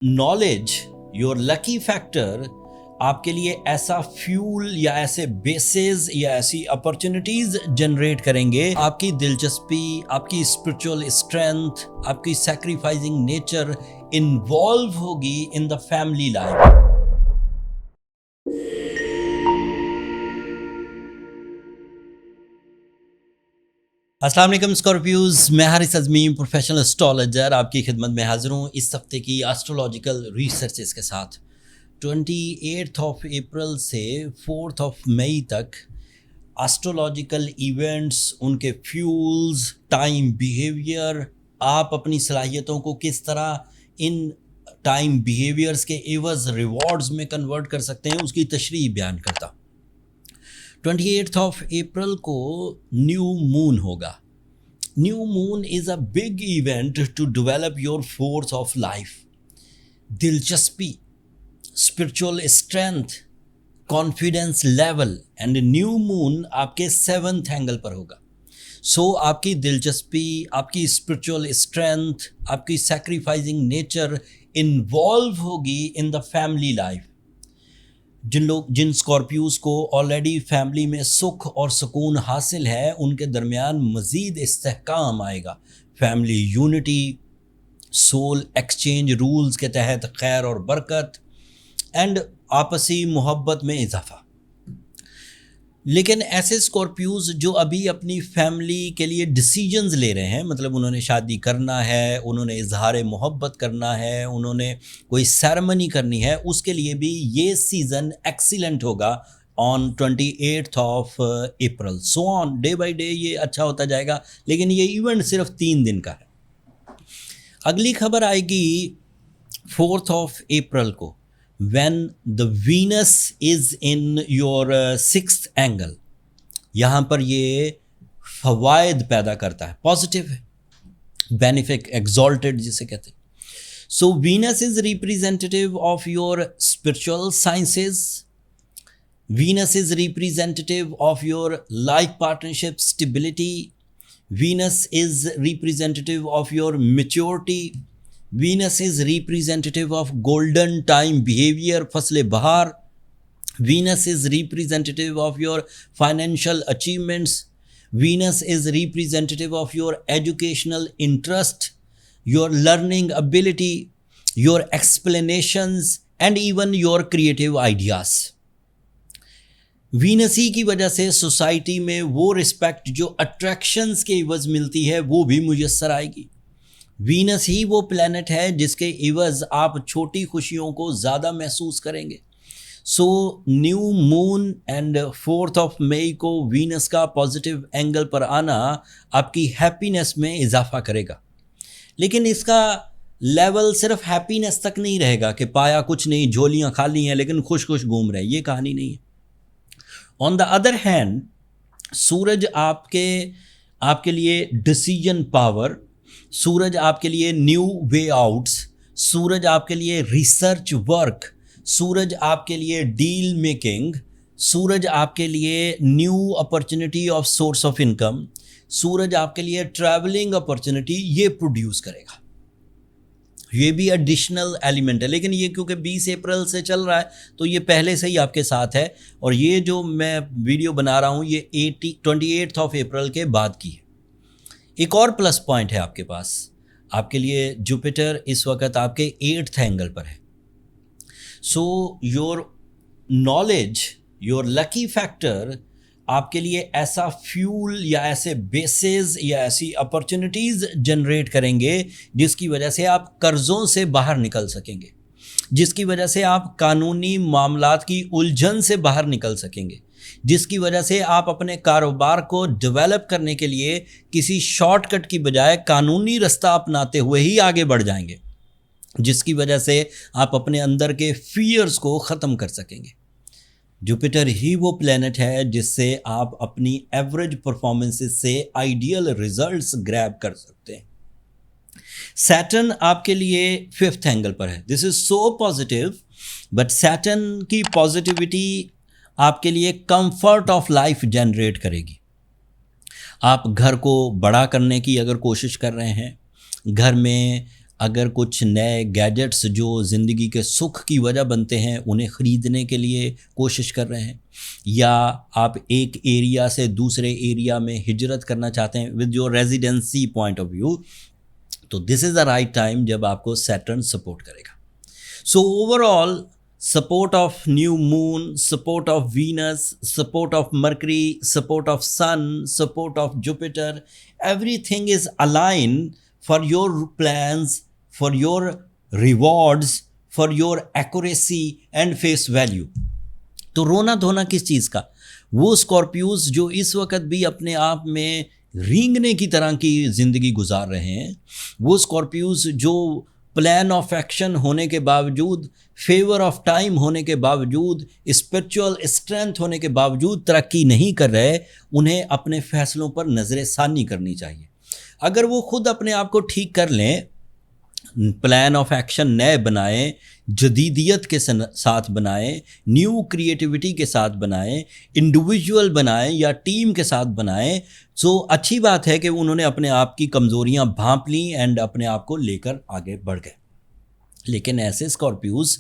Knowledge your lucky factor आपके लिए ऐसा फ्यूल या ऐसे बेसेस या ऐसी अपॉर्चुनिटीज जनरेट करेंगे, आपकी दिलचस्पी, आपकी स्पिरिचुअल स्ट्रेंथ, आपकी सैक्रिफाइसिंग नेचर इन्वॉल्व होगी इन द फैमिली लाइफ। अस्सलाम वालेकुम स्कॉर्पियोज, मैं हारिस अज़मी प्रोफेशनल एस्ट्रोलॉजर आपकी खिदमत में हाजिर हूँ इस हफ्ते की एस्ट्रोलॉजिकल रिसर्चेस के साथ। 28 ऑफ अप्रैल से 4 ऑफ मई तक एस्ट्रोलॉजिकल इवेंट्स, उनके फ्यूल्स, टाइम बिहेवियर, आप अपनी सलाहियतों को किस तरह इन टाइम बिहेवियर्स के एवज रिवॉर्ड्स में कन्वर्ट कर सकते हैं, उसकी तशरीह बयान करता। 28 ऑफ अप्रैल को न्यू मून होगा। New moon is a big event to develop your force of life, दिलचस्पी, spiritual strength, confidence level. And new moon आपके 7th एंगल पर होगा। सो आपकी दिलचस्पी, आपकी स्पिरिचुअल स्ट्रेंथ, आपकी सैक्रिफाइसिंग नेचर इन्वॉल्व होगी इन द फैमिली लाइफ। जिन स्कॉर्पियोज को ऑलरेडी फैमिली में सुख और सुकून हासिल है, उनके दरमियान मज़ीद इस्तेहकाम आएगा। Family unity, soul exchange rules के तहत खैर और बरकत एंड आपसी मोहब्बत में इजाफा। लेकिन ऐसे स्कॉर्पियोज जो अभी अपनी फैमिली के लिए डिसीजंस ले रहे हैं, मतलब उन्होंने शादी करना है, उन्होंने इजहार मोहब्बत करना है, उन्होंने कोई सेरेमनी करनी है, उसके लिए भी ये सीज़न एक्सीलेंट होगा on 28 of April. So on day by day ये अच्छा होता जाएगा, लेकिन ये इवेंट सिर्फ 3 दिन का है। अगली खबर आएगी 4 ऑफ अप्रैल को, when the Venus is in your 6th angle। यहाँ पर ये फवायद पैदा करता है, पॉजिटिव है, बेनिफिक, एक्सॉल्टेड जिसे कहते हैं। सो Venus is representative of your spiritual sciences, Venus is representative of your life partnership stability, Venus is representative of your maturity, Venus is representative of golden time behavior, fasle bahar, Venus is representative of your financial achievements, Venus is representative of your educational interest, your learning ability, your explanations and even your creative ideas। Venus ही की वजह से society में वो respect जो attractions के इवज मिलती है वो भी मुयस्सर आएगी। वीनस ही वो प्लैनेट है जिसके इवज आप छोटी खुशियों को ज़्यादा महसूस करेंगे। So new moon and 4 of May को वीनस का पॉजिटिव एंगल पर आना आपकी हैप्पीनेस में इजाफा करेगा। लेकिन इसका लेवल सिर्फ हैप्पीनेस तक नहीं रहेगा कि पाया कुछ नहीं, झोलियाँ खाली हैं लेकिन खुश खुश घूम रहे हैं, ये कहानी नहीं है। ऑन द अदर हैंड, सूरज आपके लिए डिसीजन पावर, सूरज आपके लिए न्यू वे आउट्स, सूरज आपके लिए रिसर्च वर्क, सूरज आपके लिए डील मेकिंग, सूरज आपके लिए new opportunity of source of income, सूरज आपके लिए ट्रैवलिंग अपॉर्चुनिटी ये प्रोड्यूस करेगा। ये भी एडिशनल एलिमेंट है, लेकिन ये क्योंकि 20 अप्रैल से चल रहा है तो ये पहले से ही आपके साथ है, और ये जो मैं वीडियो बना रहा हूँ ये 28 ऑफ अप्रैल के बाद की है। एक और प्लस पॉइंट है आपके पास, आपके लिए जुपिटर इस वक्त आपके 8th एंगल पर है। So your knowledge, your lucky factor आपके लिए ऐसा फ्यूल या ऐसे बेसेस या ऐसी अपॉर्चुनिटीज़ जनरेट करेंगे जिसकी वजह से आप कर्ज़ों से बाहर निकल सकेंगे, जिसकी वजह से आप कानूनी मामलात की उलझन से बाहर निकल सकेंगे, जिसकी वजह से आप अपने कारोबार को डेवलप करने के लिए किसी शॉर्टकट की बजाय कानूनी रास्ता अपनाते हुए ही आगे बढ़ जाएंगे, जिसकी वजह से आप अपने अंदर के फियर्स को ख़त्म कर सकेंगे। जुपिटर ही वो प्लैनेट है जिससे आप अपनी एवरेज परफॉर्मेंसेस से आइडियल रिजल्ट्स ग्रैब कर सकते हैं। सैटर्न आपके लिए 5th एंगल पर है। This is so positive, but Saturn की पॉजिटिविटी आपके लिए कंफर्ट ऑफ लाइफ जनरेट करेगी। आप घर को बड़ा करने की अगर कोशिश कर रहे हैं, घर में अगर कुछ नए गैजेट्स जो ज़िंदगी के सुख की वजह बनते हैं उन्हें ख़रीदने के लिए कोशिश कर रहे हैं, या आप एक एरिया से दूसरे एरिया में हिजरत करना चाहते हैं with your residency point of view, तो this is the right time जब आपको सैटर्न सपोर्ट करेगा. So overall support of new moon, support of Venus, support of Mercury, support of Sun, support of Jupiter, everything is aligned for your plans, for your rewards, for your accuracy and face value. तो रोना धोना किस चीज़ का? वो Scorpios जो इस वक्त भी अपने आप में रींगने की तरह की ज़िंदगी गुजार रहे हैं, वो स्कॉर्पियोज जो प्लान ऑफ एक्शन होने के बावजूद, फेवर ऑफ टाइम होने के बावजूद, स्पिरिचुअल स्ट्रेंथ होने के बावजूद तरक्की नहीं कर रहे, उन्हें अपने फैसलों पर नज़र षानी करनी चाहिए. अगर वो खुद अपने आप को ठीक कर लें, प्लान ऑफ एक्शन नए बनाएं, जदीदियत के साथ बनाएं, न्यू क्रिएटिविटी के साथ बनाएं, इंडिविजुअल बनाएं या टीम के साथ बनाएं, सो अच्छी बात है कि उन्होंने अपने आप की कमज़ोरियां भांप ली एंड अपने आप को लेकर आगे बढ़ गए. लेकिन ऐसे स्कॉर्पियोज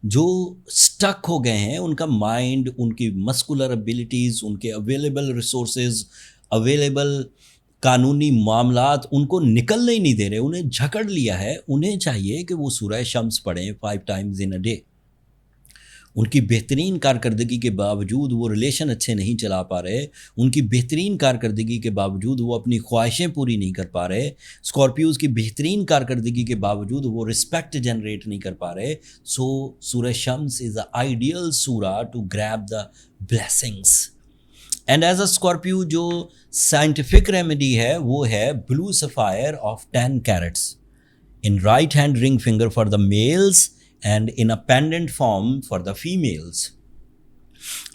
जो स्टक हो गए हैं, उनका माइंड, उनकी मस्कुलर एबिलिटीज़, उनके अवेलेबल रिसोर्सेज, अवेलेबल कानूनी मामलात उनको निकलने ही नहीं दे रहे, उन्हें झकड़ लिया है. उन्हें चाहिए कि वो सूरह शम्स पढ़ें 5 times इन अ डे. उनकी बेहतरीन कारकर्दगी के बावजूद वो रिलेशन अच्छे नहीं चला पा रहे, उनकी बेहतरीन कारकर्दगी के बावजूद वो अपनी ख्वाहिशें पूरी नहीं कर पा रहे, स्कॉर्पियोज की बेहतरीन कारकर्दगी के बावजूद वो रिस्पेक्ट जनरेट नहीं कर पा रहे. सो सूरह शम्स इज़ द आइडियल सूरा to grab the blessings. And as a Scorpio जो साइंटिफिक रेमेडी है वो है blue sapphire of 10 carats in right hand ring finger for the males and in a pendant form for the females.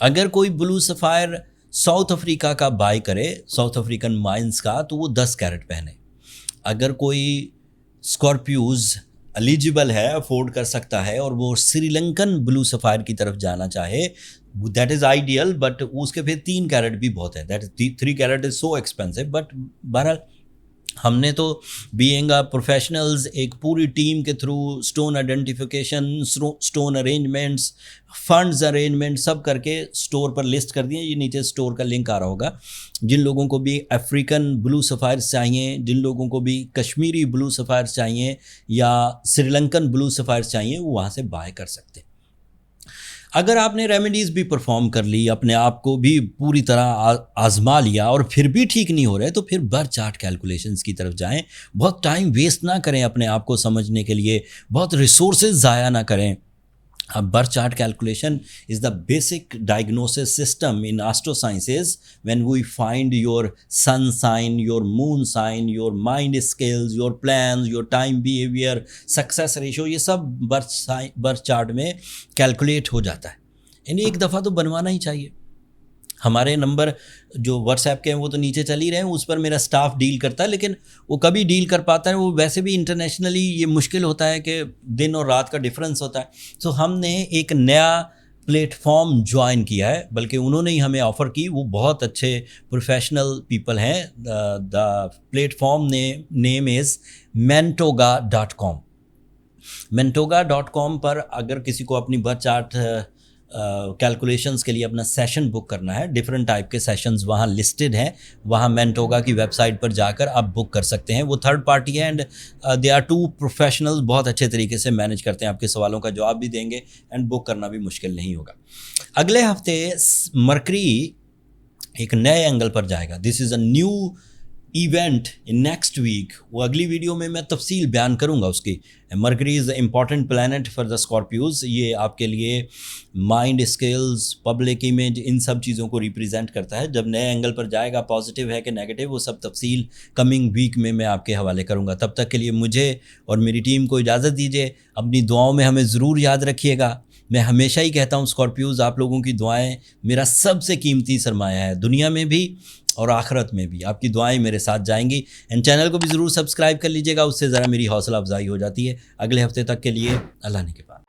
अगर कोई blue sapphire South Africa का buy करे, South African mines का, तो वो 10 कैरेट पहने. अगर कोई स्कॉर्पियोज एलिजिबल है, अफोर्ड कर सकता है और वो श्रीलंकन ब्लू सफ़ायर की तरफ जाना चाहे, दैट इज़ आइडियल. बट उसके फिर 3 कैरेट भी बहुत है, that 3 carat is so expensive. But बहरहाल हमने तो बीइंग अ प्रोफेशनल्स एक पूरी टीम के through stone identification, stone arrangements, funds arrangement सब करके स्टोर पर लिस्ट कर दिए. ये नीचे स्टोर का लिंक आ रहा होगा. जिन लोगों को भी अफ्रीकन ब्लू सफ़ायर्स चाहिए, जिन लोगों को भी कश्मीरी ब्लू सफ़ायर्स चाहिए या श्रीलंकन ब्लू सफ़ायर्स चाहिए, वो वहाँ से बाय कर सकते हैं. अगर आपने रेमेडीज़ भी परफॉर्म कर ली, अपने आप को भी पूरी तरह आजमा लिया और फिर भी ठीक नहीं हो रहे, तो फिर बर्थ चार्ट कैलकुलेशंस की तरफ जाएं. बहुत टाइम वेस्ट ना करें अपने आप को समझने के लिए, बहुत रिसोर्सेज ज़ाया ना करें. Birth chart calculation is the basic diagnosis system in astrosciences. When we find your sun sign, your moon sign, your mind skills, your plans, your time behavior, success ratio, ये सब birth chart में calculate हो जाता है. यानी एक दफ़ा तो बनवाना ही चाहिए. हमारे नंबर जो व्हाट्सएप के हैं वो तो नीचे चल ही रहे हैं, उस पर मेरा स्टाफ डील करता है, लेकिन वो कभी डील कर पाता है, वो वैसे भी इंटरनेशनली ये मुश्किल होता है कि दिन और रात का डिफरेंस होता है. तो हमने एक नया प्लेटफॉर्म ज्वाइन किया है, बल्कि उन्होंने ही हमें ऑफ़र की. वो बहुत अच्छे प्रोफेशनल पीपल हैं. The platform name is mentoga.com. mentoga.com पर अगर किसी को अपनी बर्थ चार्ट कैलकुलेशंस के लिए अपना सेशन बुक करना है, डिफरेंट टाइप के सेशंस वहाँ लिस्टेड हैं. वहाँ मेंटोगा की वेबसाइट पर जाकर आप बुक कर सकते हैं. वो थर्ड पार्टी है एंड दे आर 2 प्रोफेशनल्स, बहुत अच्छे तरीके से मैनेज करते हैं, आपके सवालों का जवाब भी देंगे एंड बुक करना भी मुश्किल नहीं होगा. अगले हफ्ते मरकरी एक नए एंगल पर जाएगा. This is a new event in next week. वो अगली वीडियो में मैं तफसील बयान करूंगा उसकी. Mercury is the important planet for the Scorpios. ये आपके लिए माइंड स्किल्स, पब्लिक इमेज, इन सब चीज़ों को रिप्रेजेंट करता है. जब नए एंगल पर जाएगा, पॉजिटिव है कि नेगेटिव, वो सब तफसील कमिंग वीक में मैं आपके हवाले करूंगा. तब तक के लिए मुझे और मेरी टीम को इजाज़त दीजिए. अपनी दुआओं में हमें ज़रूर याद रखिएगा. मैं हमेशा ही कहता हूँ स्कॉर्पियोज, आप लोगों की दुआएं मेरा सबसे कीमती सरमाया है, दुनिया में भी और आखिरत में भी. आपकी दुआएं मेरे साथ जाएंगी. एंड चैनल को भी ज़रूर सब्सक्राइब कर लीजिएगा, उससे ज़रा मेरी हौसला अफजाई हो जाती है. अगले हफ्ते तक के लिए अल्लाह ने के पास.